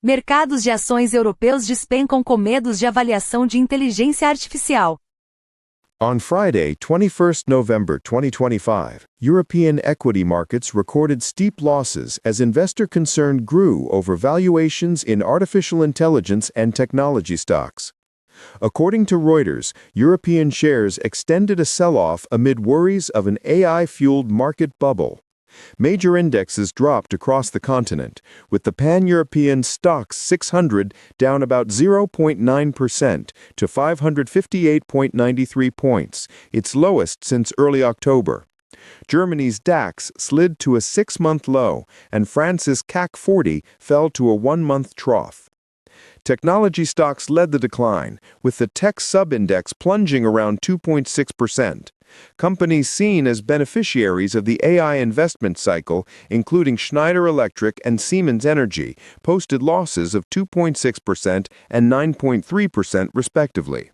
Mercados de Ações Europeus Despencam com Medos de Avaliação de Inteligência Artificial. On Friday, 21st November 2025, European equity markets recorded steep losses as investor concern grew over valuations in artificial intelligence and technology stocks. According to Reuters, European shares extended a sell-off amid worries of an AI-fueled market bubble. Major indexes dropped across the continent, with the Pan-European Stoxx 600 down about 0.9% to 558.93 points, its lowest since early October. Germany's DAX slid to a 6-month low, and France's CAC 40 fell to a 1-month trough. Technology stocks led the decline, with the tech sub-index plunging around 2.6%. Companies seen as beneficiaries of the AI investment cycle, including Schneider Electric and Siemens Energy, posted losses of 2.6% and 9.3% respectively.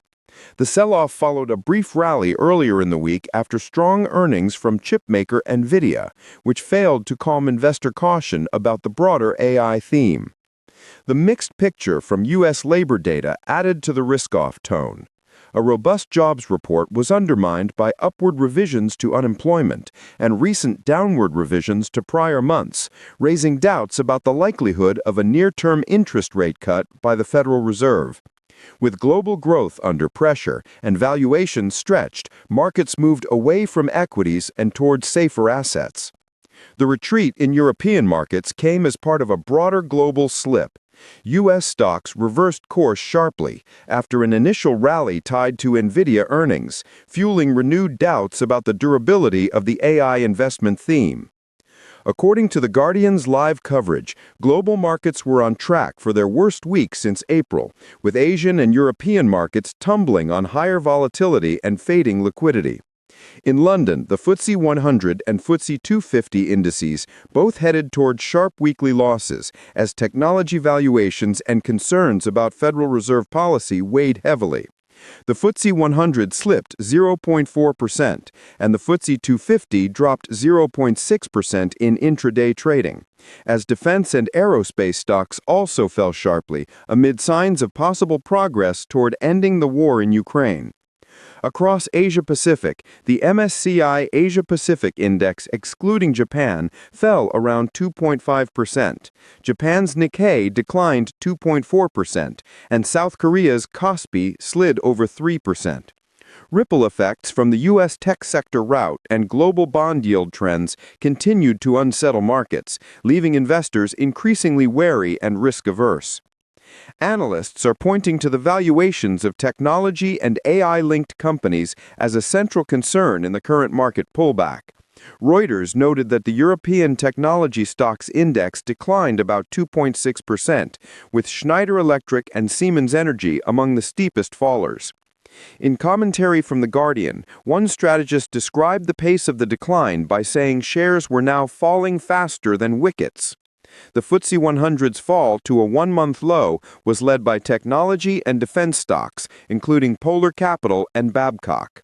The sell-off followed a brief rally earlier in the week after strong earnings from chipmaker NVIDIA, which failed to calm investor caution about the broader AI theme. The mixed picture from U.S. labor data added to the risk-off tone. A robust jobs report was undermined by upward revisions to unemployment and recent downward revisions to prior months, raising doubts about the likelihood of a near-term interest rate cut by the Federal Reserve. With global growth under pressure and valuations stretched, markets moved away from equities and toward safer assets. The retreat in European markets came as part of a broader global slip. U.S. stocks reversed course sharply after an initial rally tied to NVIDIA earnings, fueling renewed doubts about the durability of the AI investment theme. According to The Guardian's live coverage, global markets were on track for their worst week since April, with Asian and European markets tumbling on higher volatility and fading liquidity. In London, the FTSE 100 and FTSE 250 indices both headed toward sharp weekly losses as technology valuations and concerns about Federal Reserve policy weighed heavily. The FTSE 100 slipped 0.4%, and the FTSE 250 dropped 0.6% in intraday trading, as defense and aerospace stocks also fell sharply amid signs of possible progress toward ending the war in Ukraine. Across Asia-Pacific, the MSCI Asia-Pacific Index, excluding Japan, fell around 2.5%. Japan's Nikkei declined 2.4%, and South Korea's Kospi slid over 3%. Ripple effects from the U.S. tech sector rout and global bond yield trends continued to unsettle markets, leaving investors increasingly wary and risk-averse. Analysts are pointing to the valuations of technology and AI-linked companies as a central concern in the current market pullback. Reuters noted that the European technology stocks index declined about 2.6%, with Schneider Electric and Siemens Energy among the steepest fallers. In commentary from The Guardian, one strategist described the pace of the decline by saying shares were now falling faster than wickets. The FTSE 100's fall to a 1-month low was led by technology and defense stocks, including Polar Capital and Babcock.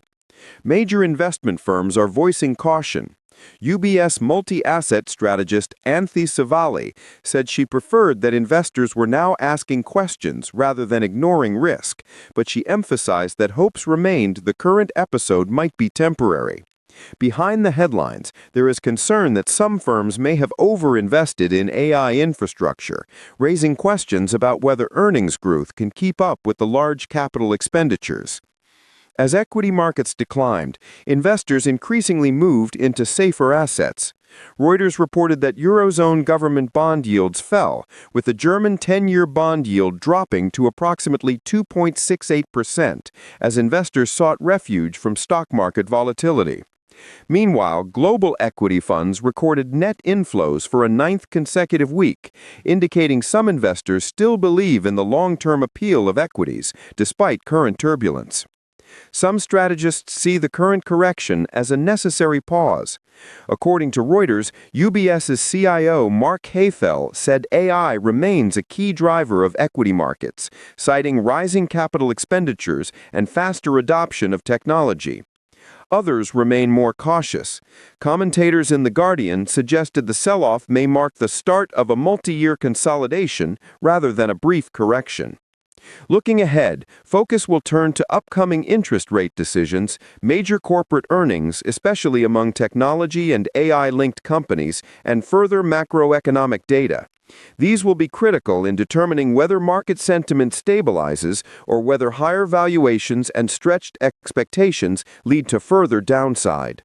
Major investment firms are voicing caution. UBS multi-asset strategist Anthi Savali said she preferred that investors were now asking questions rather than ignoring risk, but she emphasized that hopes remained the current episode might be temporary. Behind the headlines, there is concern that some firms may have overinvested in AI infrastructure, raising questions about whether earnings growth can keep up with the large capital expenditures. As equity markets declined, investors increasingly moved into safer assets. Reuters reported that Eurozone government bond yields fell, with the German 10-year bond yield dropping to approximately 2.68% as investors sought refuge from stock market volatility. Meanwhile, global equity funds recorded net inflows for a 9th consecutive week, indicating some investors still believe in the long-term appeal of equities, despite current turbulence. Some strategists see the current correction as a necessary pause. According to Reuters, UBS's CIO Mark Hayfel said AI remains a key driver of equity markets, citing rising capital expenditures and faster adoption of technology. Others remain more cautious. Commentators in The Guardian suggested the sell-off may mark the start of a multi-year consolidation rather than a brief correction. Looking ahead, focus will turn to upcoming interest rate decisions, major corporate earnings, especially among technology and AI-linked companies, and further macroeconomic data. These will be critical in determining whether market sentiment stabilizes or whether higher valuations and stretched expectations lead to further downside.